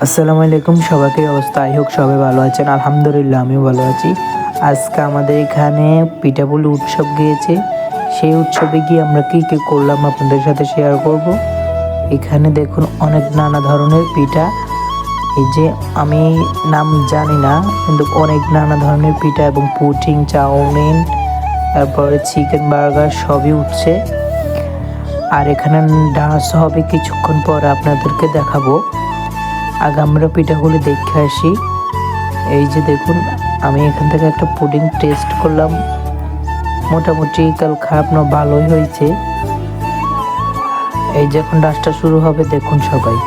আসসালামু আলাইকুম, সবাইকে অবস্থা আই হোক সবাই ভালো আছেন। আলহামদুলিল্লাহ আমিও ভালো আছি। আজকে আমাদের এখানে পিঠাপুলি উৎসব গিয়েছে। সেই উৎসবে গিয়ে আমরা কী কী করলাম আপনাদের সাথে শেয়ার করব। এখানে দেখুন অনেক নানা ধরনের পিঠা, এই যে আমি নাম জানি না কিন্তু অনেক নানা ধরনের পিঠা এবং পুডিং, চাউমিন, তারপরে চিকেন বার্গার সবই উঠছে। আর এখানে ডান্স হবে কিছুক্ষণ পরে, আপনাদেরকে দেখাবো। আগে আমরা পিঠাগুলি দেখে আসি। এই যে দেখুন, আমি এখান থেকে একটা পুডিং টেস্ট করলাম, মোটামুটি কাল খারাপ না, ভালোই হয়েছে। এই যে এখন ডান্সটা শুরু হবে, দেখুন সবাই।